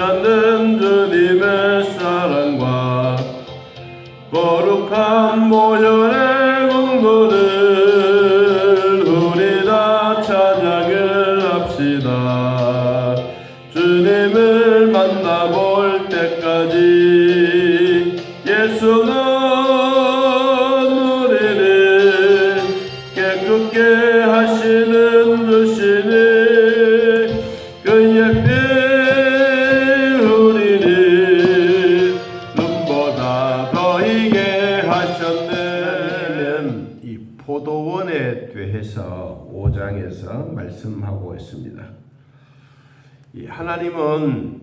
않는 주님의 사랑과 거룩한 보혈의 공로를 우리 다 찬양을 합시다. 주님을 만나볼 때까지 예수는 우리를 깨끗게 하시는 주시니 그의 피 우리를 눈보다 더이게 하셨네. 이 포도원에 대해서 5장에서 말씀하고 있습니다. 이 하나님은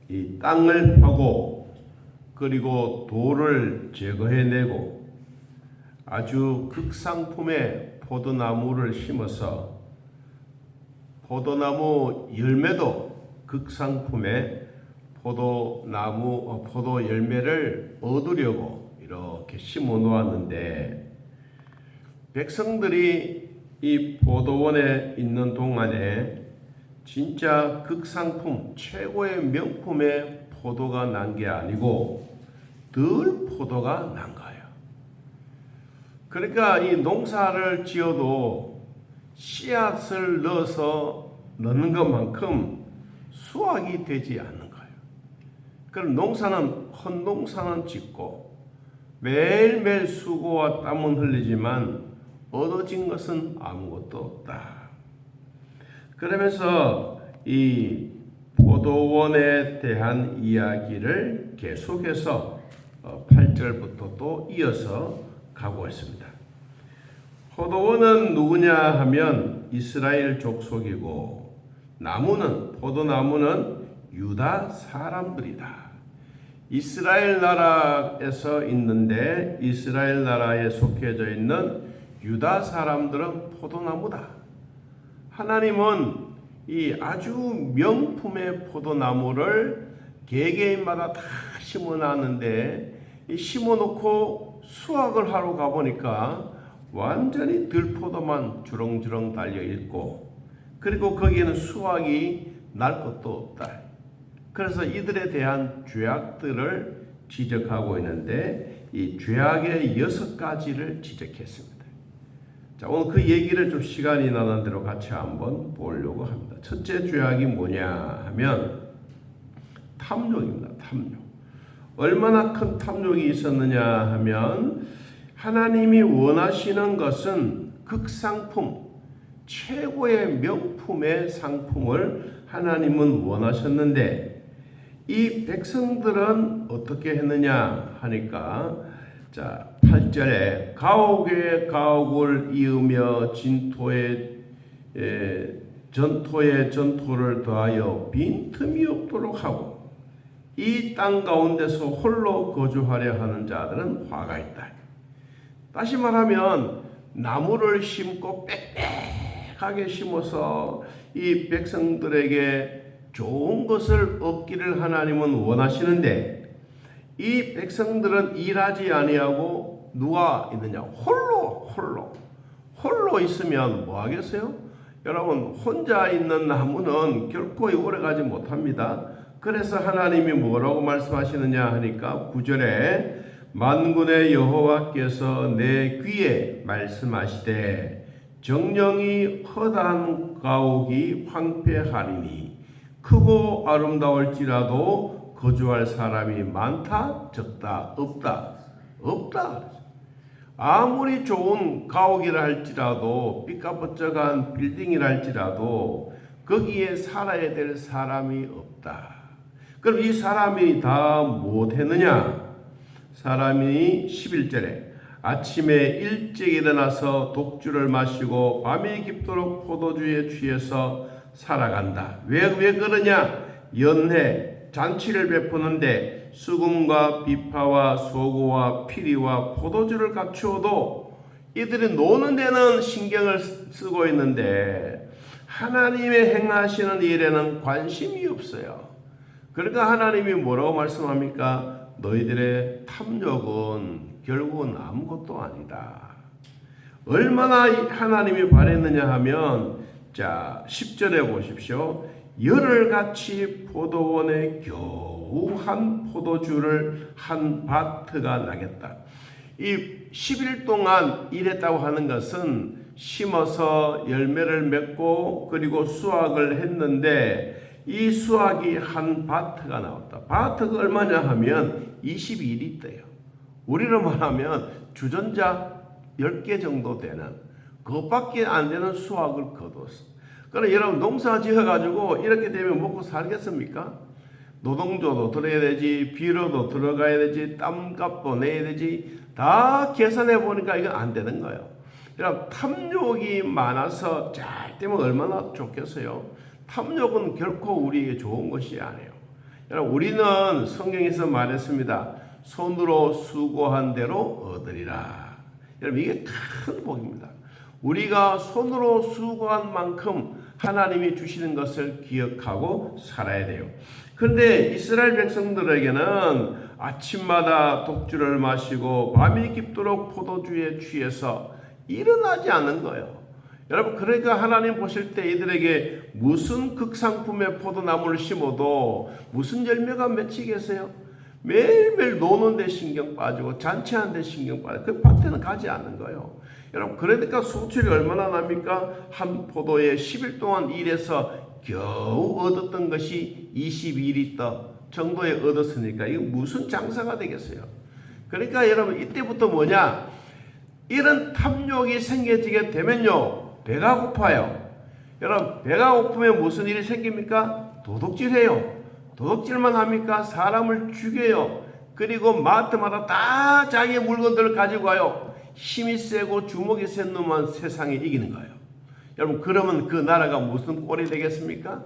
이 땅을 파고 그리고 돌을 제거해내고 아주 극상품의 포도나무를 심어서 포도나무 열매도 극상품의 포도 열매를 얻으려고 이렇게 심어 놓았는데 백성들이 이 포도원에 있는 동안에 진짜 극상품 최고의 명품의 포도가 난 게 아니고 덜 포도가 난 거예요. 그러니까 이 농사를 지어도 씨앗을 넣는 것만큼 수확이 되지 않는 거예요. 그럼 농사는 헛농사는 짓고 매일매일 수고와 땀은 흘리지만 얻어진 것은 아무것도 없다. 그러면서 이 포도원에 대한 이야기를 계속해서 8절부터 또 이어서 가고 있습니다. 포도원은 누구냐 하면 이스라엘 족속이고 포도나무는 유다 사람들이다. 이스라엘 나라에서 있는데 이스라엘 나라에 속해져 있는 유다 사람들은 포도나무다. 하나님은 이 아주 명품의 포도나무를 개개인마다 다 심어놨는데 심어놓고 수확을 하러 가보니까 완전히 들포도만 주렁주렁 달려있고 그리고 거기에는 수확이 날 것도 없다. 그래서 이들에 대한 죄악들을 지적하고 있는데 이 죄악의 6가지를 지적했습니다. 자, 오늘 그 얘기를 좀 시간이 나는 대로 같이 한번 보려고 합니다. 첫째 죄악이 뭐냐 하면 탐욕입니다. 탐욕. 얼마나 큰 탐욕이 있었느냐 하면 하나님이 원하시는 것은 극상품, 최고의 명품의 상품을 하나님은 원하셨는데 이 백성들은 어떻게 했느냐 하니까 자 8절에 가옥에 가옥을 이으며 전토에 전토를 더하여 빈틈이 없도록 하고 이 땅 가운데서 홀로 거주하려 하는 자들은 화가 있다. 다시 말하면 나무를 심고 빽빽하게 심어서 이 백성들에게 좋은 것을 얻기를 하나님은 원하시는데 이 백성들은 일하지 아니하고 누가 있느냐? 홀로 있으면 뭐 하겠어요? 여러분 혼자 있는 나무는 결코 오래가지 못합니다. 그래서 하나님이 뭐라고 말씀하시느냐 하니까 9절에 만군의 여호와께서 내 귀에 말씀하시되 정령이 허다한 가옥이 황폐하리니 크고 아름다울지라도 거주할 사람이 많다 적다 없다. 아무리 좋은 가옥이라 할지라도 삐까뻔쩍한 빌딩이라 할지라도 거기에 살아야 될 사람이 없다. 그럼 이 사람이 다 못했느냐? 사람이 11절에 아침에 일찍 일어나서 독주를 마시고 밤이 깊도록 포도주에 취해서 살아간다. 왜 그러냐? 연회 잔치를 베푸는데 수금과 비파와 소고와 피리와 포도주를 갖추어도 이들이 노는 데는 신경을 쓰고 있는데 하나님의 행하시는 일에는 관심이 없어요. 그러니까 하나님이 뭐라고 말씀합니까? 너희들의 탐욕은 결국은 아무것도 아니다. 얼마나 하나님이 바랬느냐 하면 자 10절에 보십시오. 열흘같이 포도원에 겨우 한 포도주를 한 바트가 나겠다. 이 10일 동안 일했다고 하는 것은 심어서 열매를 맺고 그리고 수확을 했는데 이 수확이 한 바트가 나왔다. 바트가 얼마냐 하면 22리터예요. 우리로 말하면 주전자 10개 정도 되는 그것밖에 안 되는 수확을 거뒀어. 그럼 여러분 농사 지어가지고 이렇게 되면 먹고 살겠습니까? 노동조도 들어야 되지, 비료도 들어가야 되지, 땀값도 내야 되지, 다 계산해 보니까 이건 안 되는 거예요. 여러분 탐욕이 많아서 잘 되면 얼마나 좋겠어요. 탐욕은 결코 우리에게 좋은 것이 아니에요. 여러분 우리는 성경에서 말했습니다. 손으로 수고한 대로 얻으리라. 여러분 이게 큰 복입니다. 우리가 손으로 수고한 만큼 하나님이 주시는 것을 기억하고 살아야 돼요. 그런데 이스라엘 백성들에게는 아침마다 독주를 마시고 밤이 깊도록 포도주에 취해서 일어나지 않는 거예요. 여러분 그러니까 하나님 보실 때 이들에게 무슨 극상품의 포도나무를 심어도 무슨 열매가 맺히겠어요? 매일매일 노는 데 신경 빠지고 잔치하는 데 신경 빠지고 그 밭에는 가지 않는 거예요. 여러분 그러니까 수출이 얼마나 납니까? 한 포도에 10일 동안 일해서 겨우 얻었던 것이 22리터 정도에 얻었으니까 이거 무슨 장사가 되겠어요? 그러니까 여러분 이때부터 뭐냐? 이런 탐욕이 생겨지게 되면요 배가 고파요. 여러분 배가 고프면 무슨 일이 생깁니까? 도둑질해요. 도둑질만 합니까? 사람을 죽여요. 그리고 마트마다 다 자기의 물건들을 가지고 와요. 힘이 세고 주먹이 센 놈만 세상에 이기는 거예요. 여러분 그러면 그 나라가 무슨 꼴이 되겠습니까?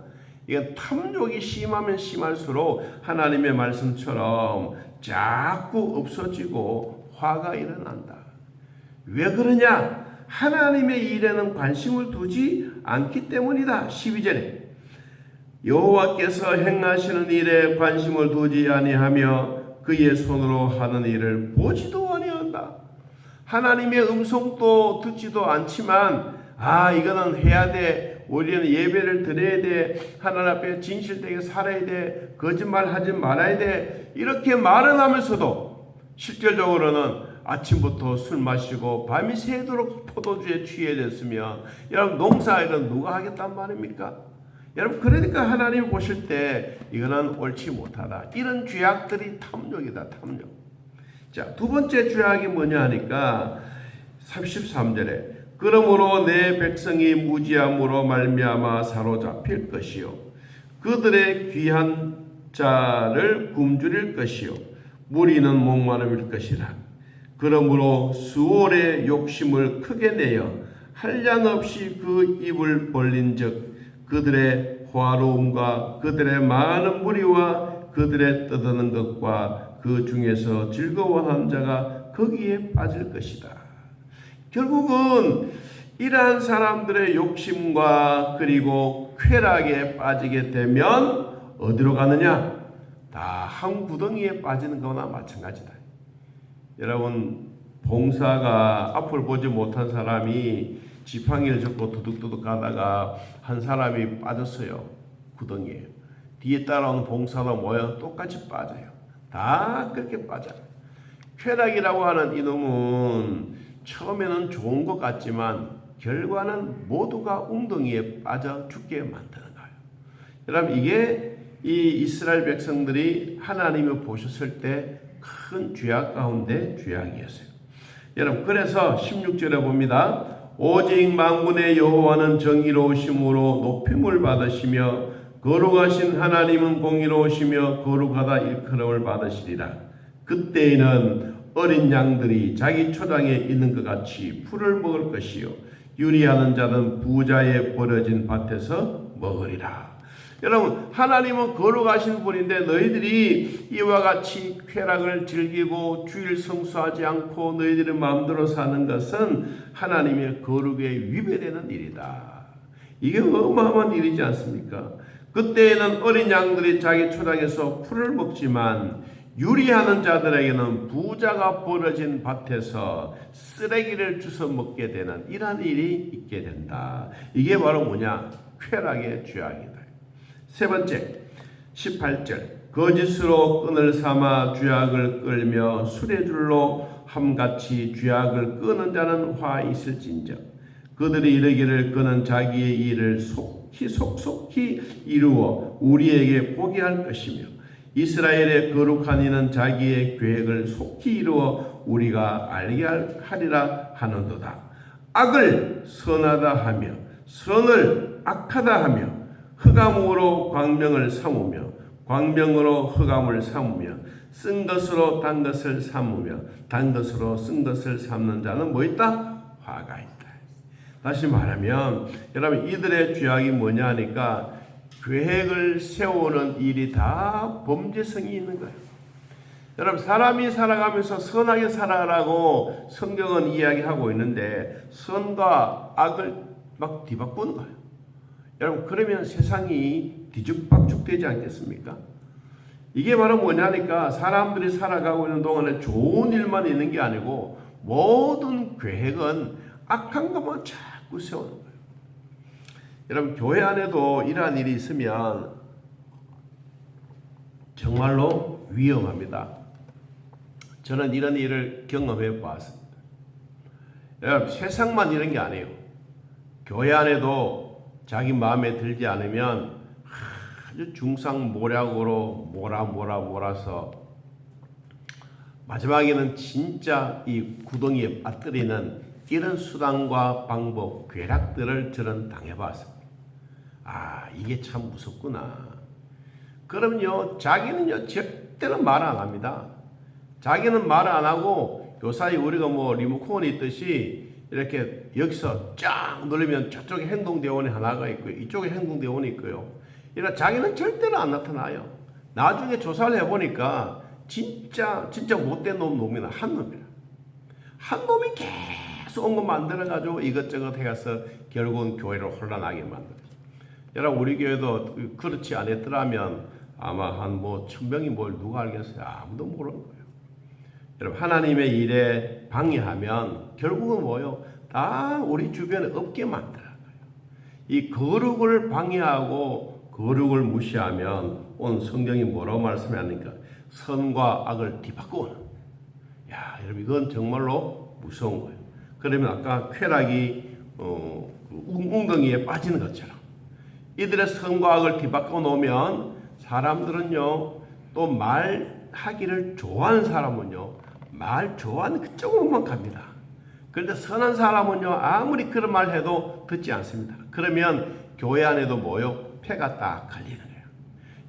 이건 탐욕이 심하면 심할수록 하나님의 말씀처럼 자꾸 없어지고 화가 일어난다. 왜 그러냐? 하나님의 일에는 관심을 두지 않기 때문이다. 12절에 여호와께서 행하시는 일에 관심을 두지 아니하며 그의 손으로 하는 일을 보지도 아니한다. 하나님의 음성도 듣지도 않지만 이거는 해야 돼. 우리는 예배를 드려야 돼. 하나님 앞에 진실되게 살아야 돼. 거짓말하지 말아야 돼. 이렇게 말은 하면서도 실질적으로는 아침부터 술 마시고 밤이 새도록 포도주에 취해졌으면 여러분 농사일은 누가 하겠단 말입니까? 여러분 그러니까 하나님 보실 때 이거는 옳지 못하다. 이런 죄악들이 탐욕이다. 탐욕. 자, 두 번째 죄악이 뭐냐 하니까 33절에 그러므로 내 백성이 무지함으로 말미암아 사로잡힐 것이요 그들의 귀한 자를 굶주릴 것이요 무리는 목마름일 것이라. 그러므로 수월의 욕심을 크게 내어 한량없이 그 입을 벌린즉 그들의 화로움과 그들의 많은 무리와 그들의 떠드는 것과 그 중에서 즐거워하는 자가 거기에 빠질 것이다. 결국은 이러한 사람들의 욕심과 그리고 쾌락에 빠지게 되면 어디로 가느냐? 다 한 구덩이에 빠지는 거나 마찬가지다. 여러분 봉사가 앞을 보지 못한 사람이 지팡이를 잡고 두둑두둑 가다가 한 사람이 빠졌어요. 구덩이에. 뒤에 따라오는 봉사도 모여 똑같이 빠져요. 다 그렇게 빠져요. 쾌락이라고 하는 이놈은 처음에는 좋은 것 같지만 결과는 모두가 웅덩이에 빠져 죽게 만드는 거예요. 여러분 이게 이 이스라엘 백성들이 하나님을 보셨을 때 큰 죄악 가운데 죄악이었어요. 여러분 그래서 16절에 봅니다. 오직 만군의 여호와는 정의로우심으로 높임을 받으시며 거룩하신 하나님은 공의로우시며 거룩하다 일컬음을 받으시리라. 그때에는 어린 양들이 자기 초장에 있는 것 같이 풀을 먹을 것이요 유리하는 자는 부자의 버려진 밭에서 먹으리라. 여러분 하나님은 거룩하신 분인데 너희들이 이와 같이 쾌락을 즐기고 주일 성수하지 않고 너희들의 마음대로 사는 것은 하나님의 거룩에 위배되는 일이다. 이게 어마어마한 일이지 않습니까? 그때에는 어린 양들이 자기 초장에서 풀을 먹지만 유리하는 자들에게는 부자가 벌어진 밭에서 쓰레기를 주워 먹게 되는 이러한 일이 있게 된다. 이게 바로 뭐냐? 쾌락의 죄악이다. 세 번째 18절 거짓으로 끈을 삼아 죄악을 끌며 수레줄로 함같이 죄악을 끄는 자는 화 있을진저 그들이 이르기를 그는 자기의 일을 속히 이루어 우리에게 보게 할 것이며 이스라엘의 거룩한 이는 자기의 계획을 속히 이루어 우리가 알게 하리라 하는도다. 악을 선하다 하며 선을 악하다 하며 흑암으로 광명을 삼으며 광명으로 흑암을 삼으며 쓴 것으로 단 것을 삼으며 단 것으로 쓴 것을 삼는 자는 뭐 있다? 화가 있다. 다시 말하면 여러분 이들의 죄악이 뭐냐 하니까 계획을 세우는 일이 다 범죄성이 있는 거예요. 여러분 사람이 살아가면서 선하게 살아가라고 성경은 이야기하고 있는데 선과 악을 막 뒤바꾸는 거예요. 여러분 그러면 세상이 뒤죽박죽 되지 않겠습니까? 이게 바로 뭐냐니까 사람들이 살아가고 있는 동안에 좋은 일만 있는 게 아니고 모든 계획은 악한 것만 자꾸 세우는 거예요. 여러분 교회 안에도 이러한 일이 있으면 정말로 위험합니다. 저는 이런 일을 경험해 보았습니다. 여러분 세상만 이런 게 아니에요. 교회 안에도 자기 마음에 들지 않으면 아주 중상모략으로 몰아서 마지막에는 진짜 이 구덩이에 빠뜨리는 이런 수단과 방법, 괴락들을 저는 당해봤습니다. 아, 이게 참 무섭구나. 그럼요, 자기는요, 절대로 말 안 합니다. 자기는 말 안 하고, 요사이 우리가 뭐 리모컨이 있듯이 이렇게 여기서 쫙 누르면 저쪽에 행동대원이 하나가 있고요. 이쪽에 행동대원이 있고요. 그러니까 자기는 절대로 안 나타나요. 나중에 조사를 해보니까 진짜 못된 놈이나 한 놈이라. 한 놈이 계속 온 거 만들어가지고 이것저것 해가서 결국은 교회를 혼란하게 만들어요. 여러분 우리 교회도 그렇지 않았더라면 아마 한 뭐 1000명이 뭘 누가 알겠어요? 아무도 모르는 거예요. 여러분 하나님의 일에 방해하면 결국은 뭐요? 다 우리 주변에 없게 만들어요. 이 거룩을 방해하고 거룩을 무시하면 오늘 성경이 뭐라고 말씀하니까 선과 악을 뒤바꾸는. 야, 여러분 이건 정말로 무서운 거예요. 그러면 아까 쾌락이 웅덩이에 빠지는 것처럼 이들의 선과 악을 뒤바꿔 놓으면 사람들은요 또 말하기를 좋아하는 사람은요 말 좋아하는 그쪽으로만 갑니다. 그런데 선한 사람은요 아무리 그런 말 해도 듣지 않습니다. 그러면 교회 안에도 뭐요? 폐가 딱 갈리는 거예요.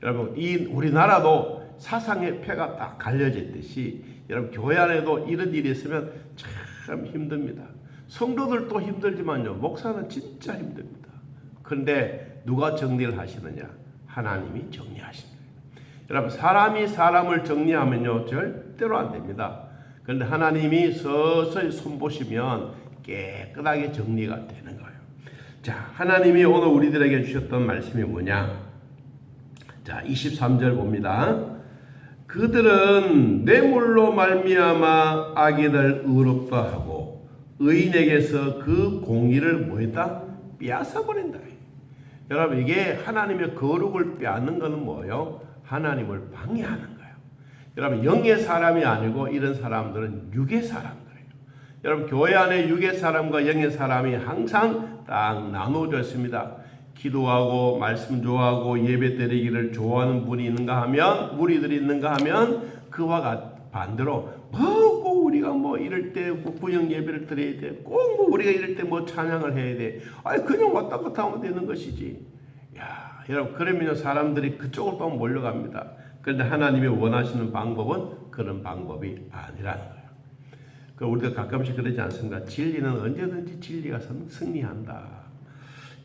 여러분 이 우리나라도 사상의 폐가 딱 갈려졌듯이 여러분 교회 안에도 이런 일이 있으면 참 힘듭니다. 성도들도 힘들지만요 목사는 진짜 힘듭니다. 그런데 누가 정리를 하시느냐? 하나님이 정리하십니다. 여러분 사람이 사람을 정리하면요 절대로 안 됩니다. 그런데 하나님이 서서히 손보시면 깨끗하게 정리가 되는 거예요. 자, 하나님이 오늘 우리들에게 주셨던 말씀이 뭐냐? 자, 23절 봅니다. 그들은 뇌물로 말미암아 악인을 의롭다 하고 의인에게서 그 공의를 뭐했다? 빼앗아 버린다. 여러분 이게 하나님의 거룩을 빼앗는 것은 뭐예요? 하나님을 방해하는 거예요. 여러분 영의 사람이 아니고 이런 사람들은 육의 사람들이에요. 여러분 교회 안에 육의 사람과 영의 사람이 항상 딱 나누어져 있습니다. 기도하고 말씀 좋아하고 예배 드리기를 좋아하는 분이 있는가 하면 무리들이 있는가 하면 그와 반대로 꼭 우리가 뭐 이럴 때 구역 예배를 드려야 돼. 꼭 뭐 우리가 이럴 때 뭐 찬양을 해야 돼. 아니 그냥 왔다 갔다 하면 되는 것이지. 야, 여러분 그러면 사람들이 그쪽으로 또 몰려갑니다. 그런데 하나님이 원하시는 방법은 그런 방법이 아니라는 거예요. 그 우리가 가끔씩 그러지 않습니까? 진리는 언제든지 진리가 승리한다.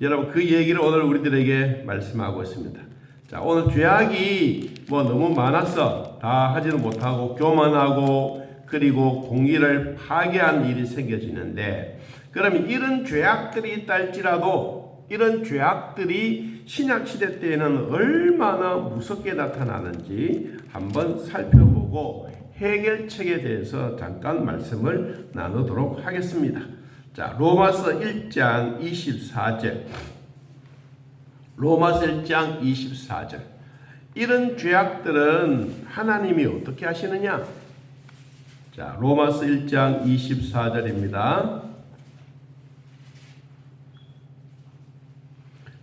여러분 그 얘기를 오늘 우리들에게 말씀하고 있습니다. 자, 오늘 죄악이 뭐 너무 많아서 다 하지는 못하고 교만하고 그리고 공의를 파괴한 일이 생겨지는데 그러면 이런 죄악들이 있다 할지라도 이런 죄악들이 신약시대 때에는 얼마나 무섭게 나타나는지 한번 살펴보고 해결책에 대해서 잠깐 말씀을 나누도록 하겠습니다. 자, 로마서 1장 24절 로마서 1장 24절. 이런 죄악들은 하나님이 어떻게 하시느냐? 자, 로마서 1장 24절입니다.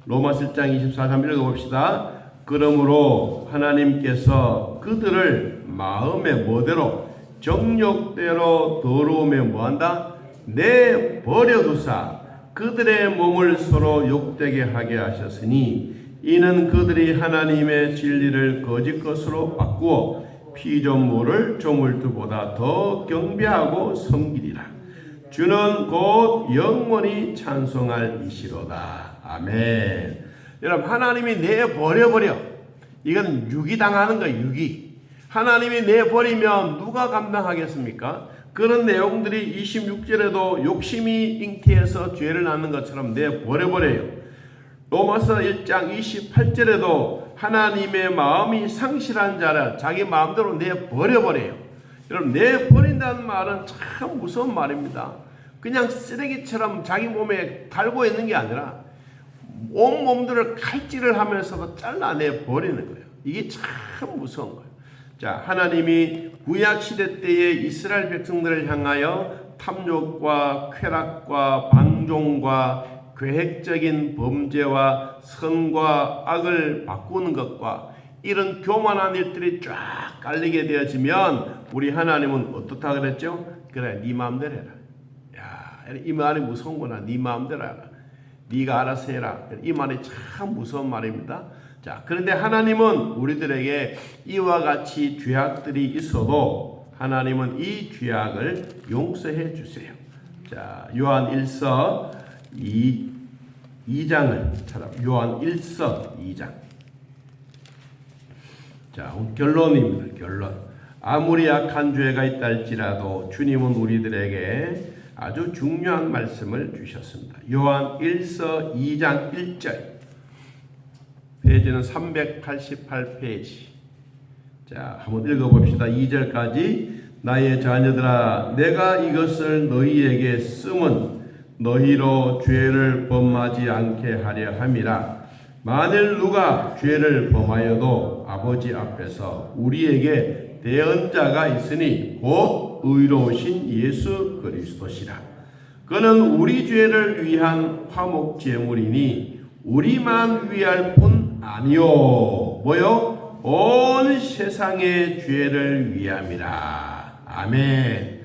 로마서 1장 24절 읽어봅시다. 그러므로 하나님께서 그들을 마음의 멋대로 정욕대로 더러움에 뭐한다? 내버려두사 그들의 몸을 서로 욕되게 하게 하셨으니 이는 그들이 하나님의 진리를 거짓 것으로 바꾸어 피조물을 조물주보다 더 경배하고 섬기리라. 주는 곧 영원히 찬송할 이시로다. 아멘. 여러분, 하나님이 내버려버려. 이건 유기당하는 거예요. 유기. 하나님이 내버리면 누가 감당하겠습니까? 그런 내용들이 26절에도 욕심이 잉태해서 죄를 낳는 것처럼 내버려버려요. 로마서 1장 28절에도 하나님의 마음이 상실한 자라 자기 마음대로 내버려버려요. 여러분, 내버린다는 말은 참 무서운 말입니다. 그냥 쓰레기처럼 자기 몸에 달고 있는 게 아니라 온 몸들을 칼질을 하면서도 잘라내버리는 거예요. 이게 참 무서운 거예요. 자, 하나님이 구약시대 때의 이스라엘 백성들을 향하여 탐욕과 쾌락과 방종과 계획적인 범죄와 선과 악을 바꾸는 것과 이런 교만한 일들이 쫙 깔리게 되어지면 우리 하나님은 어떻다 그랬죠? 그래, 네 마음대로 해라. 야, 이 말이 무서운구나. 네 마음대로 해라. 네가 알아서 해라. 이 말이 참 무서운 말입니다. 자, 그런데 하나님은 우리들에게 이와 같이 죄악들이 있어도 하나님은 이 죄악을 용서해 주세요. 자, 요한 1서 2장을 찾아. 요한 1서 2장. 자, 결론입니다. 결론. 아무리 악한 죄가 있다 할지라도 주님은 우리들에게 아주 중요한 말씀을 주셨습니다. 요한 1서 2장 1절. 페이지는 388페이지. 자, 한번 읽어봅시다. 2절까지. 나의 자녀들아, 내가 이것을 너희에게 쓰면 너희로 죄를 범하지 않게 하려 함이라. 만일 누가 죄를 범하여도 아버지 앞에서 우리에게 대언자가 있으니 곧 의로우신 예수 그리스도시라. 그는 우리 죄를 위한 화목 제물이니 우리만 위할 뿐 아니요 뭐요? 온 세상의 죄를 위함이라. 아멘.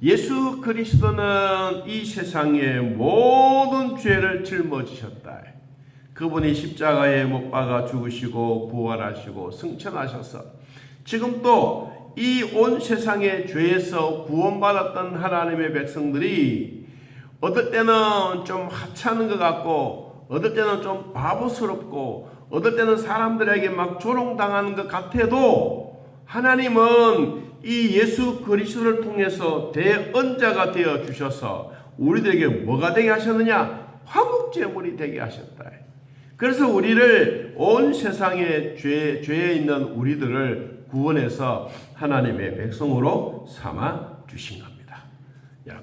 예수 그리스도는 이 세상의 모든 죄를 짊어지셨다. 그분이 십자가에 못 박아 죽으시고 부활하시고 승천하셔서 지금 또 이 온 세상의 죄에서 구원받았던 하나님의 백성들이 어떨 때는 좀 하찮은 것 같고 어떨 때는 좀 바보스럽고 어떨 때는 사람들에게 막 조롱당하는 것 같아도 하나님은 이 예수 그리스도를 통해서 대언자가 되어 주셔서 우리들에게 뭐가 되게 하셨느냐? 화목제물이 되게 하셨다. 그래서 우리를 온 세상의 죄에 있는 우리들을 구원해서 하나님의 백성으로 삼아 주신 겁니다.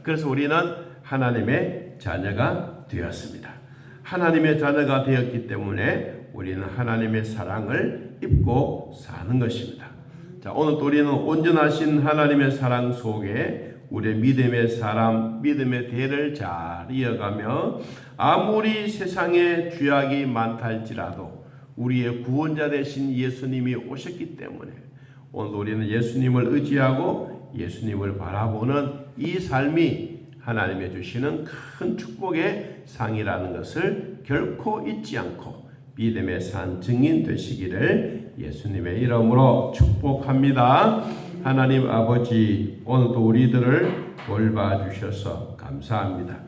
그래서 우리는 하나님의 자녀가 되었습니다. 하나님의 자녀가 되었기 때문에 우리는 하나님의 사랑을 입고 사는 것입니다. 자, 오늘 우리는 온전하신 하나님의 사랑 속에 우리의 믿음의 사람, 믿음의 대를 잘 이어가며 아무리 세상에 죄악이 많다 할지라도 우리의 구원자 되신 예수님이 오셨기 때문에 오늘 우리는 예수님을 의지하고 예수님을 바라보는 이 삶이 하나님의 주시는 큰 축복의 상이라는 것을 결코 잊지 않고 믿음의 산 증인 되시기를 예수님의 이름으로 축복합니다. 하나님 아버지, 오늘도 우리들을 돌봐주셔서 감사합니다.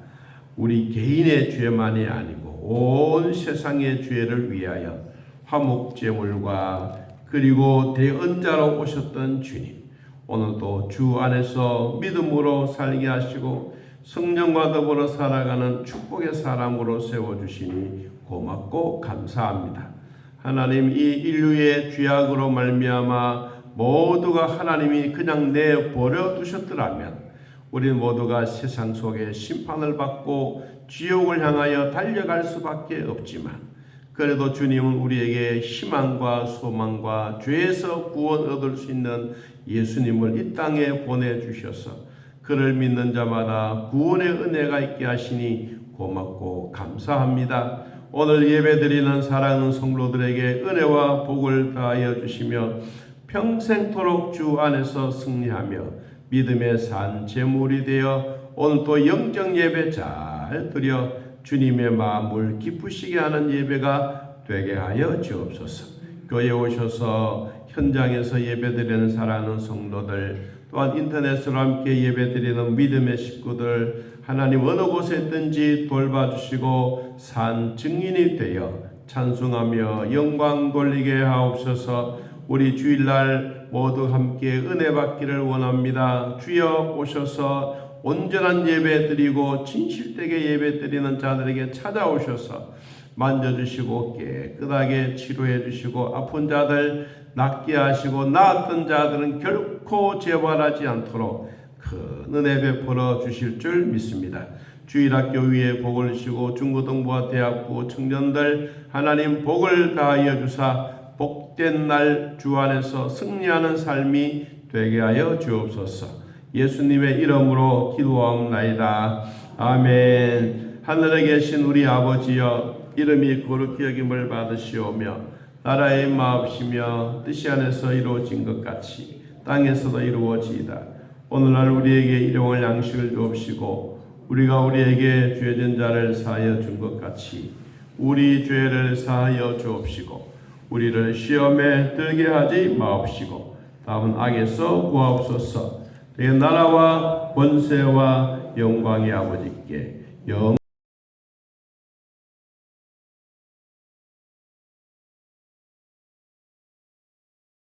우리 개인의 죄만이 아니고 온 세상의 죄를 위하여 화목제물과 그리고 대언자로 오셨던 주님, 오늘도 주 안에서 믿음으로 살게 하시고 성령과 더불어 살아가는 축복의 사람으로 세워주시니 고맙고 감사합니다. 하나님, 이 인류의 죄악으로 말미암아 모두가 하나님이 그냥 내버려 두셨더라면 우리 모두가 세상 속에 심판을 받고 지옥을 향하여 달려갈 수밖에 없지만 그래도 주님은 우리에게 희망과 소망과 죄에서 구원 얻을 수 있는 예수님을 이 땅에 보내주셔서 그를 믿는 자마다 구원의 은혜가 있게 하시니 고맙고 감사합니다. 오늘 예배드리는 사랑하는 성도들에게 은혜와 복을 다하여 주시며 평생토록 주 안에서 승리하며 믿음의 산 제물이 되어 오늘 또 영적 예배 잘 드려 주님의 마음을 기쁘시게 하는 예배가 되게 하여 주옵소서. 교회에 오셔서 현장에서 예배드리는 사랑하는 성도들, 또한 인터넷으로 함께 예배드리는 믿음의 식구들, 하나님 어느 곳에 있든지 돌봐주시고 산 증인이 되어 찬송하며 영광 돌리게 하옵소서. 우리 주일날 모두 함께 은혜 받기를 원합니다. 주여 오셔서 온전한 예배 드리고 진실되게 예배 드리는 자들에게 찾아오셔서 만져주시고 깨끗하게 치료해 주시고 아픈 자들 낫게 하시고 나았던 자들은 결코 재발하지 않도록 큰 은혜 베풀어 주실 줄 믿습니다. 주일학교 위에 복을 주시고 중고등부와 대학부 청년들 하나님 복을 다하여 주사 복된 날 주 안에서 승리하는 삶이 되게 하여 주옵소서. 예수님의 이름으로 기도하옵나이다. 아멘. 하늘에 계신 우리 아버지여, 이름이 거룩히 여김을 받으시오며 나라의 마옵시며 뜻이 안에서 이루어진 것 같이 땅에서도 이루어지이다. 오늘날 우리에게 일용할 양식을 주옵시고 우리가 우리에게 죄진 자를 사하여 준 것 같이 우리 죄를 사하여 주옵시고 우리를 시험에 들게 하지 마옵시고 다음은 악에서 구하옵소서. 내 나라와 권세와 영광의 아버지께 영